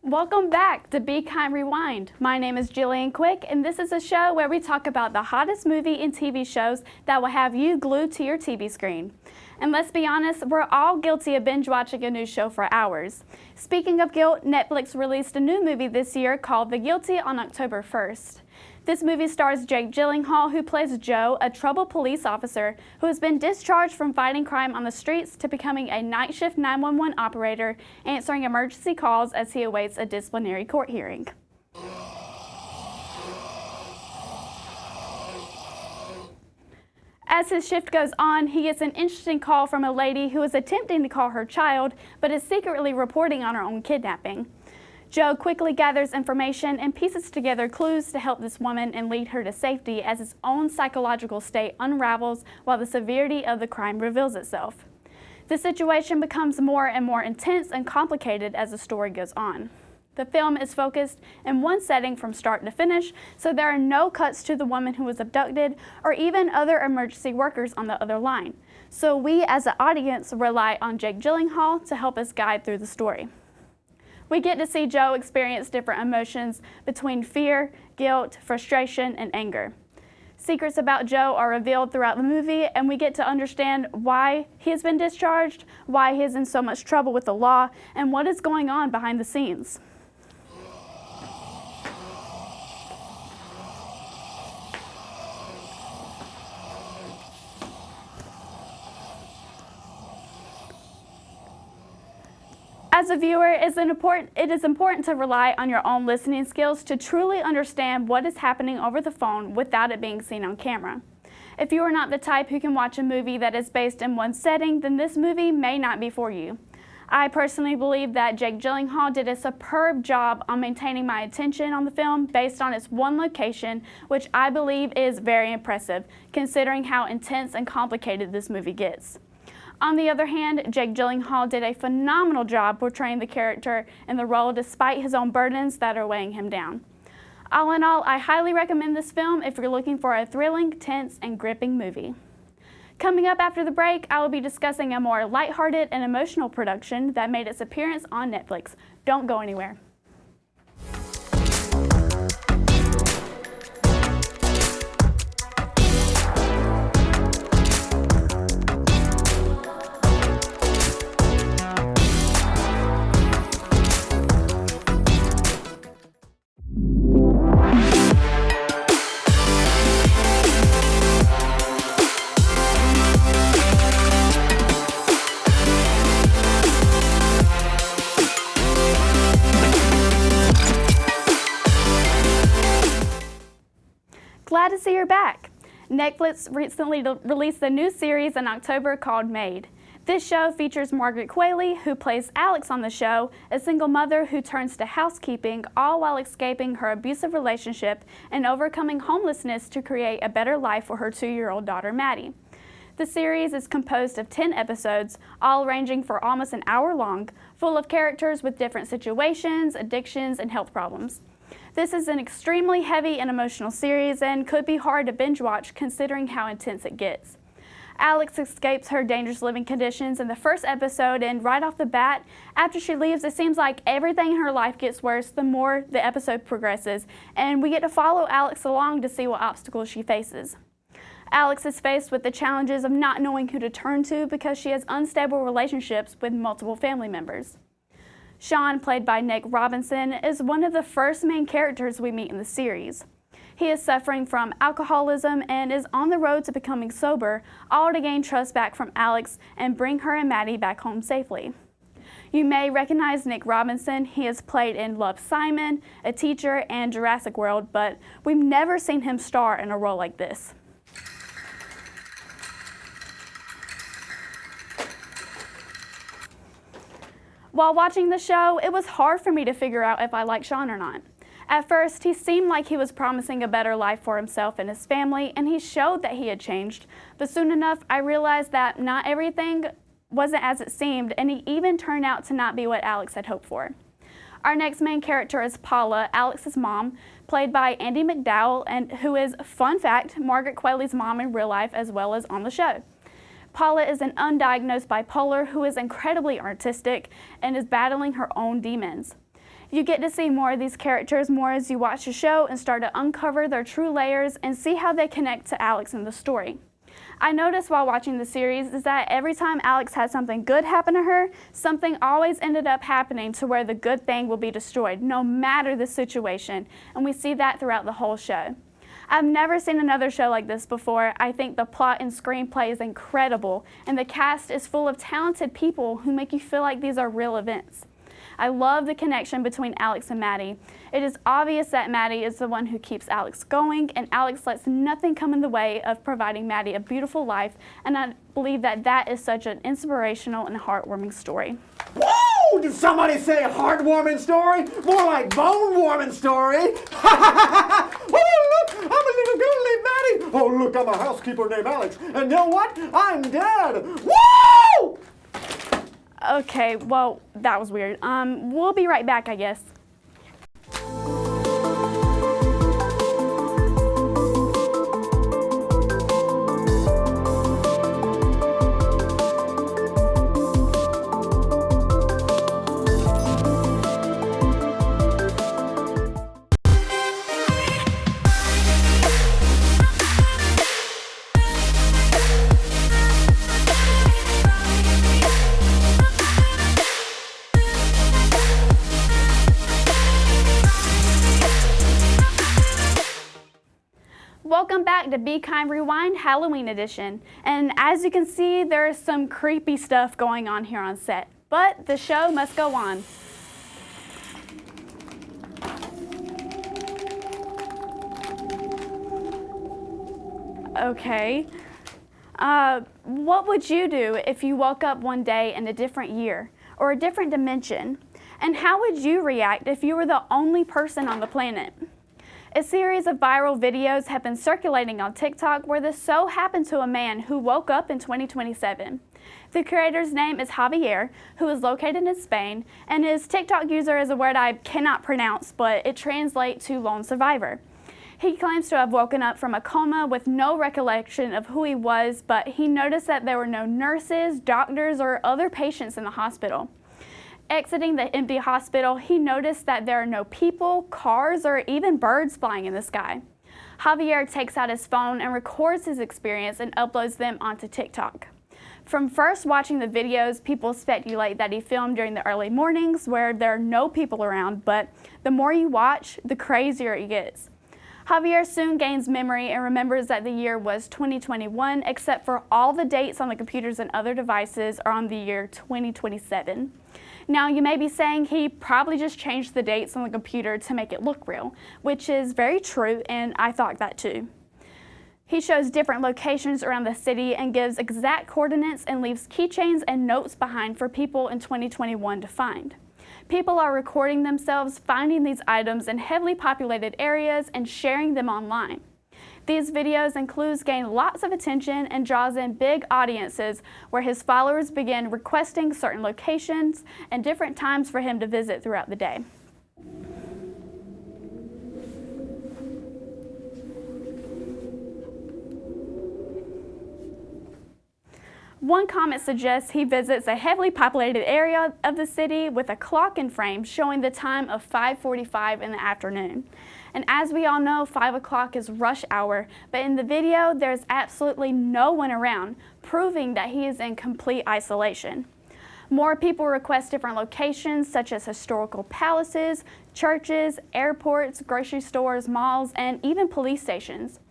Welcome back to Be Kind Rewind. My name is Jillian Quick, and this is a show where we talk about the hottest movie and TV shows that will have you glued to your TV screen. And let's be honest, we're all guilty of binge watching a new show for hours. Speaking of guilt, Netflix released a new movie this year called The Guilty on October 1st. This movie stars Jake Gyllenhaal, who plays Joe, a troubled police officer who has been discharged from fighting crime on the streets to becoming a night shift 911 operator, answering emergency calls as he awaits a disciplinary court hearing. As his shift goes on, he gets an interesting call from a lady who is attempting to call her child, but is secretly reporting on her own kidnapping. Joe quickly gathers information and pieces together clues to help this woman and lead her to safety as his own psychological state unravels while the severity of the crime reveals itself. The situation becomes more and more intense and complicated as the story goes on. The film is focused in one setting from start to finish, so there are no cuts to the woman who was abducted or even other emergency workers on the other line. So we as an audience rely on Jake Gyllenhaal to help us guide through the story. We get to see Joe experience different emotions between fear, guilt, frustration, and anger. Secrets about Joe are revealed throughout the movie, and we get to understand why he has been discharged, why he is in so much trouble with the law, and what is going on behind the scenes. As a viewer, it is important to rely on your own listening skills to truly understand what is happening over the phone without it being seen on camera. If you are not the type who can watch a movie that is based in one setting, then this movie may not be for you. I personally believe that Jake Gyllenhaal did a superb job on maintaining my attention on the film based on its one location, which I believe is very impressive, considering how intense and complicated this movie gets. On the other hand, Jake Gyllenhaal did a phenomenal job portraying the character in the role despite his own burdens that are weighing him down. All in all, I highly recommend this film if you're looking for a thrilling, tense, and gripping movie. Coming up after the break, I will be discussing a more lighthearted and emotional production that made its appearance on Netflix. Don't go anywhere. Glad to see you're back. Netflix recently released a new series in October called Made. This show features Margaret Qualley, who plays Alex on the show, a single mother who turns to housekeeping, all while escaping her abusive relationship and overcoming homelessness to create a better life for her 2-year-old daughter, Maddie. The series is composed of 10 episodes, all ranging for almost an hour long, full of characters with different situations, addictions, and health problems. This is an extremely heavy and emotional series and could be hard to binge watch considering how intense it gets. Alex escapes her dangerous living conditions in the first episode, and right off the bat, after she leaves, it seems like everything in her life gets worse the more the episode progresses, and we get to follow Alex along to see what obstacles she faces. Alex is faced with the challenges of not knowing who to turn to because she has unstable relationships with multiple family members. Sean, played by Nick Robinson, is one of the first main characters we meet in the series. He is suffering from alcoholism and is on the road to becoming sober, all to gain trust back from Alex and bring her and Maddie back home safely. You may recognize Nick Robinson. He has played in Love, Simon, A Teacher, and Jurassic World, but we've never seen him star in a role like this. While watching the show, it was hard for me to figure out if I liked Sean or not. At first, he seemed like he was promising a better life for himself and his family, and he showed that he had changed. But soon enough, I realized that not everything wasn't as it seemed, and he even turned out to not be what Alex had hoped for. Our next main character is Paula, Alex's mom, played by Andie MacDowell, and who is, fun fact, Margaret Qualley's mom in real life as well as on the show. Paula is an undiagnosed bipolar who is incredibly artistic and is battling her own demons. You get to see more of these characters more as you watch the show and start to uncover their true layers and see how they connect to Alex in the story. I noticed while watching the series is that every time Alex had something good happen to her, something always ended up happening to where the good thing will be destroyed, no matter the situation, and we see that throughout the whole show. I've never seen another show like this before. I think the plot and screenplay is incredible, and the cast is full of talented people who make you feel like these are real events. I love the connection between Alex and Maddie. It is obvious that Maddie is the one who keeps Alex going, and Alex lets nothing come in the way of providing Maddie a beautiful life, and I believe that that is such an inspirational and heartwarming story. Whoa! Did somebody say heartwarming story? More like bone-warming story. Oh, look, I'm a little girl named Maddie. Oh, look, I'm a housekeeper named Alex. And you know what? I'm dead. Woo! Okay, well, that was weird. We'll be right back, I guess. Welcome back to Be Kind Rewind Halloween edition. And as you can see, there's some creepy stuff going on here on set, but the show must go on. Okay. What would you do if you woke up one day in a different year or a different dimension? And how would you react if you were the only person on the planet? A series of viral videos have been circulating on TikTok where this so happened to a man who woke up in 2027. The creator's name is Javier, who is located in Spain, and his TikTok user is a word I cannot pronounce, but it translates to lone survivor. He claims to have woken up from a coma with no recollection of who he was, but he noticed that there were no nurses, doctors, or other patients in the hospital. Exiting the empty hospital, he noticed that there are no people, cars, or even birds flying in the sky. Javier takes out his phone and records his experience and uploads them onto TikTok. From first watching the videos, people speculate that he filmed during the early mornings where there are no people around, but the more you watch, the crazier it gets. Javier soon gains memory and remembers that the year was 2021, except for all the dates on the computers and other devices are on the year 2027. Now, you may be saying he probably just changed the dates on the computer to make it look real, which is very true, and I thought that too. He shows different locations around the city and gives exact coordinates and leaves keychains and notes behind for people in 2021 to find. People are recording themselves finding these items in heavily populated areas and sharing them online. These videos and clues gain lots of attention and draws in big audiences where his followers begin requesting certain locations and different times for him to visit throughout the day. One comment suggests he visits a heavily populated area of the city with a clock in frame showing the time of 5:45 in the afternoon. And as we all know, 5 o'clock is rush hour, but in the video, there's absolutely no one around, proving that he is in complete isolation. More people request different locations such as historical palaces, churches, airports, grocery stores, malls, and even police stations.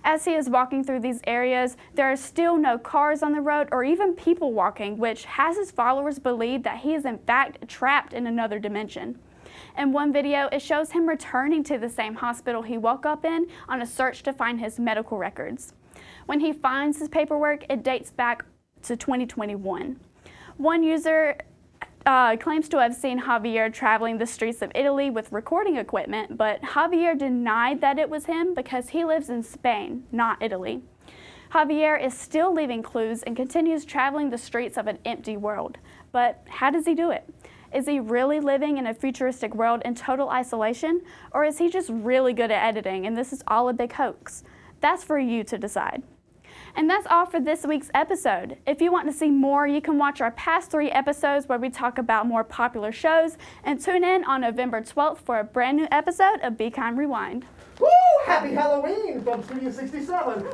As he is walking through these areas, there are still no cars on the road or even people walking, which has his followers believe that he is in fact trapped in another dimension. In one video, it shows him returning to the same hospital he woke up in on a search to find his medical records. When he finds his paperwork, it dates back to 2021. One user claims to have seen Javier traveling the streets of Italy with recording equipment, but Javier denied that it was him because he lives in Spain, not Italy. Javier is still leaving clues and continues traveling the streets of an empty world. But how does he do it? Is he really living in a futuristic world in total isolation, or is he just really good at editing and this is all a big hoax? That's for you to decide. And that's all for this week's episode. If you want to see more, you can watch our past 3 episodes where we talk about more popular shows, and tune in on November 12th for a brand new episode of Be Kind Rewind. Woo! Happy Halloween from Studio 67.